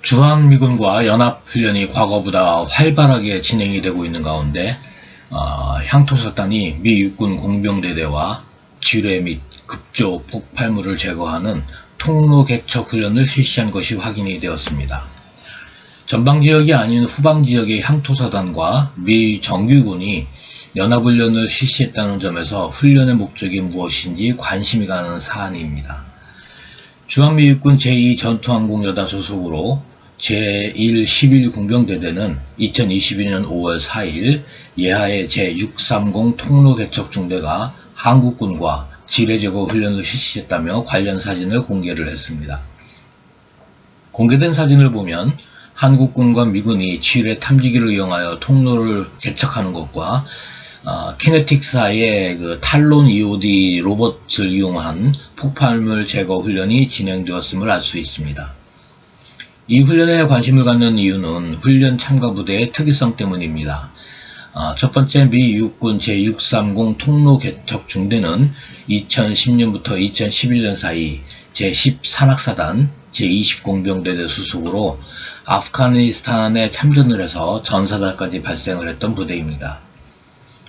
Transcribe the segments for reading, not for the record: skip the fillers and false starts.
주한미군과 연합훈련이 과거보다 활발하게 진행이 되고 있는 가운데 향토사단이 미 육군 공병대대와 지뢰 및 급조 폭발물을 제거하는 통로 개척 훈련을 실시한 것이 확인이 되었습니다. 전방지역이 아닌 후방지역의 향토사단과 미 정규군이 연합훈련을 실시했다는 점에서 훈련의 목적이 무엇인지 관심이 가는 사안입니다. 주한미육군 제2전투항공여단 소속으로 제1 11공병대대는 2022년 5월 4일 예하의 제630 통로개척중대가 한국군과 지뢰제거 훈련을 실시했다며 관련 사진을 공개를 했습니다. 공개된 사진을 보면 한국군과 미군이 지뢰 탐지기를 이용하여 통로를 개척하는 것과 키네틱사의 탈론 EOD 로봇을 이용한 폭발물 제거 훈련이 진행되었음을 알 수 있습니다. 이 훈련에 관심을 갖는 이유는 훈련 참가 부대의 특이성 때문입니다. 첫 번째, 미 육군 제630 통로 개척 중대는 2010년부터 2011년 사이 제10산악사단 제20공병대대 수속으로 아프가니스탄에 참전을 해서 전사자까지 발생을 했던 부대입니다.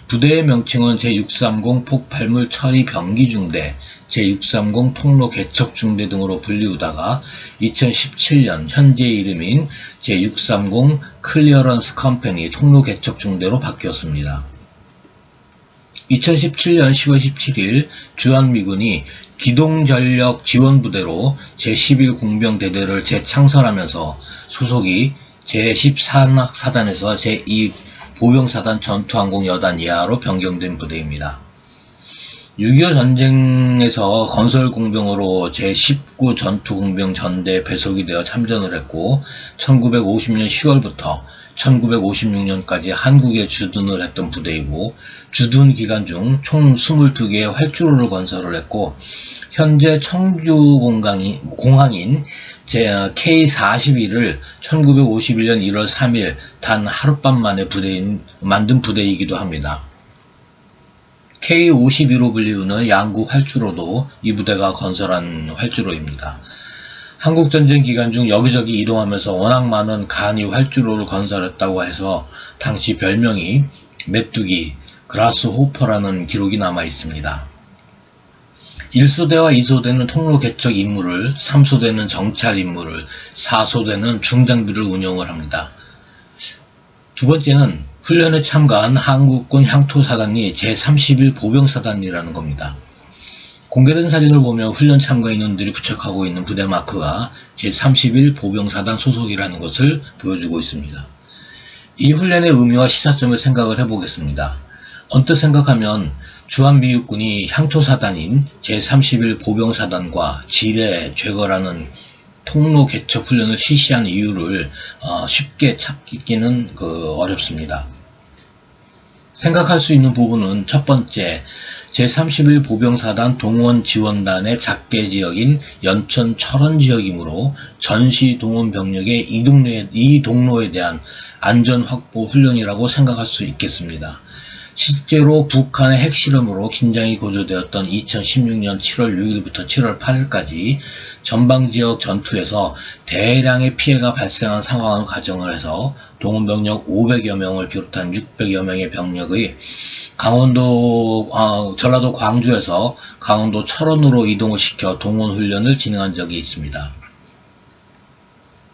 부대의 명칭은 제630 폭발물 처리 병기중대, 제630 통로 개척중대 등으로 불리우다가 2017년 현재 이름인 제630 클리어런스 컴퍼니 통로 개척중대로 바뀌었습니다. 2017년 10월 17일 주한미군이 기동전력 지원부대로 제11공병대대를 재창설하면서 소속이 제10산악사단에서 제2 보병사단 전투항공여단 예하로 변경된 부대입니다. 6.25 전쟁에서 건설공병으로 제19 전투공병 전대에 배속이 되어 참전을 했고 1950년 10월부터 1956년까지 한국에 주둔을 했던 부대이고 주둔 기간 중 총 22개의 활주로를 건설을 했고 현재 청주공항인 K-41을 1951년 1월 3일 단 하룻밤 만에 만든 부대이기도 합니다. K-52로 불리우는 양구 활주로도 이 부대가 건설한 활주로입니다. 한국전쟁 기간 중 여기저기 이동하면서 워낙 많은 간이 활주로를 건설했다고 해서 당시 별명이 메뚜기, 그라스호퍼라는 기록이 남아 있습니다. 1소대와 2소대는 통로 개척 임무를, 3소대는 정찰 임무를, 4소대는 중장비를 운영을 합니다. 두 번째는 훈련에 참가한 한국군 향토사단이 제31 보병사단이라는 겁니다. 공개된 사진을 보면 훈련 참가 인원들이 부착하고 있는 부대 마크가 제31 보병사단 소속이라는 것을 보여주고 있습니다. 이 훈련의 의미와 시사점을 생각을 해보겠습니다. 언뜻 생각하면 주한미육군이 향토사단인 제31 보병사단과 지뢰 제거라는 통로 개척 훈련을 실시한 이유를 쉽게 찾기는 어렵습니다. 생각할 수 있는 부분은 첫 번째, 제31 보병사단 동원 지원단의 작대 지역인 연천 철원 지역이므로 전시 동원 병력의 이 동로에 대한 안전 확보 훈련이라고 생각할 수 있겠습니다. 실제로 북한의 핵실험으로 긴장이 고조되었던 2016년 7월 6일부터 7월 8일까지 전방지역 전투에서 대량의 피해가 발생한 상황을 가정을 해서 동원병력 500여 명을 비롯한 600여 명의 병력의 전라도 광주에서 강원도 철원으로 이동을 시켜 동원훈련을 진행한 적이 있습니다.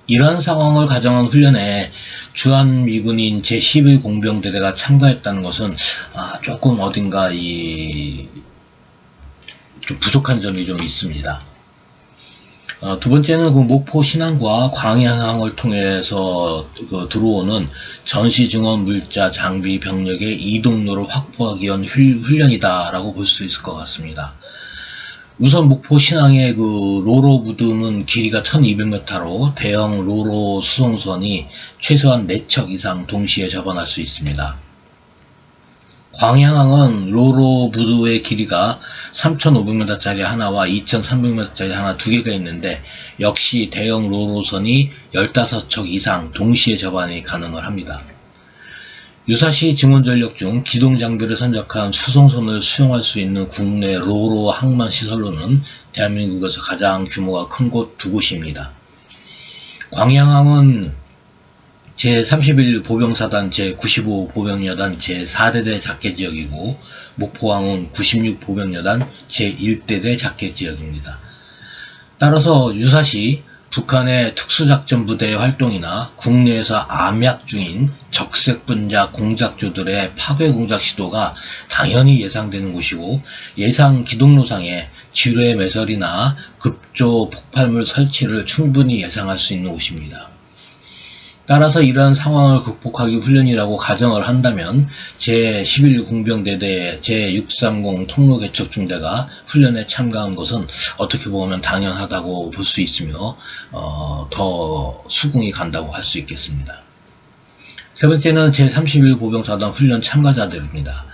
이러한 상황을 가정한 훈련에 주한미군인 제11공병대대가 참가했다는 것은 조금 어딘가 좀 부족한 점이 좀 있습니다. 두 번째는 목포 신항과 광양항을 통해서 들어오는 전시 증원 물자 장비 병력의 이동로를 확보하기 위한 훈련이다라고 볼 수 있을 것 같습니다. 우선 목포 신항의 로로 부두는 길이가 1200m로 대형 로로 수송선이 최소한 4척 이상 동시에 접원할 수 있습니다. 광양항은 로로 부두의 길이가 3500m짜리 하나와 2300m짜리 하나 두 개가 있는데 역시 대형 로로선이 15척 이상 동시에 접안이 가능을 합니다. 유사시 증원전력 중 기동장비를 선적한 수송선을 수용할 수 있는 국내 로로 항만 시설로는 대한민국에서 가장 규모가 큰 곳 두 곳입니다. 광양항은 제31 보병사단 제95 보병여단 제4대대 작계지역이고, 목포항은 96 보병여단 제1대대 작계지역입니다. 따라서 유사시 북한의 특수작전부대의 활동이나 국내에서 암약 중인 적색분자 공작조들의 파괴공작 시도가 당연히 예상되는 곳이고, 예상 기동로상에 지뢰 매설이나 급조 폭발물 설치를 충분히 예상할 수 있는 곳입니다. 따라서 이러한 상황을 극복하기 훈련이라고 가정을 한다면 제11 공병대대 제630 통로개척중대가 훈련에 참가한 것은 어떻게 보면 당연하다고 볼 수 있으며 더 수긍이 간다고 할 수 있겠습니다. 세 번째는 제31 보병사단 훈련 참가자들입니다.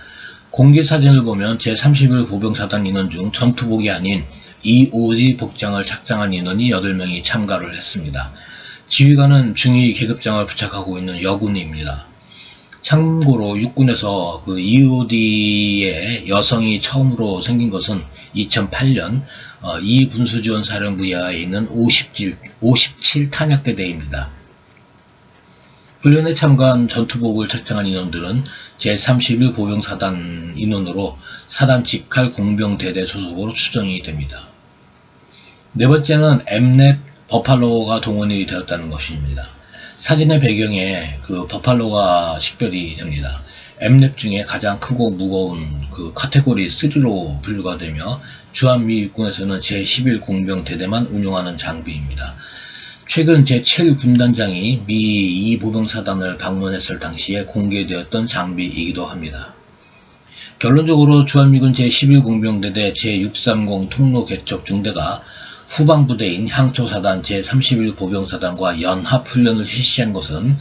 공개사진을 보면 제31 보병사단 인원 중 전투복이 아닌 EOD 복장을 착장한 인원이 8명이 참가를 했습니다. 지휘관은 중위 계급장을 부착하고 있는 여군입니다. 참고로 육군에서 그 EOD에 여성이 처음으로 생긴 것은 2008년 이 군수지원사령부 이하에 있는 57 탄약대대입니다. 훈련에 참가한 전투복을 착장한 인원들은 제31 보병사단 인원으로 사단 직할 공병대대 소속으로 추정이 됩니다. 네 번째는 엠넷 버팔로가 동원이 되었다는 것입니다. 사진의 배경에 그 버팔로가 식별이 됩니다. 엠넷 중에 가장 크고 무거운 그 카테고리 3로 분류가 되며 주한미 육군에서는 제11 공병대대만 운용하는 장비입니다. 최근 제7군단장이 미 2보병사단을 방문했을 당시에 공개되었던 장비이기도 합니다. 결론적으로 주한미군 제11공병대대 제630 통로개척중대가 후방부대인 향토사단 제31 보병사단과 연합훈련을 실시한 것은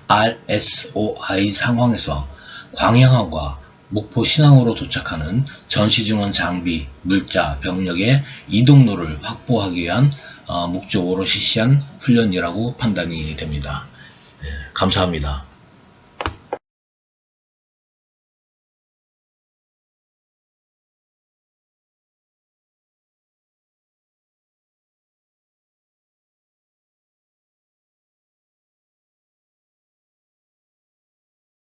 RSOI 상황에서 광양항과 목포 신항으로 도착하는 전시증원 장비, 물자, 병력의 이동로를 확보하기 위한 목적으로 실시한 훈련이라고 판단이 됩니다. 감사합니다.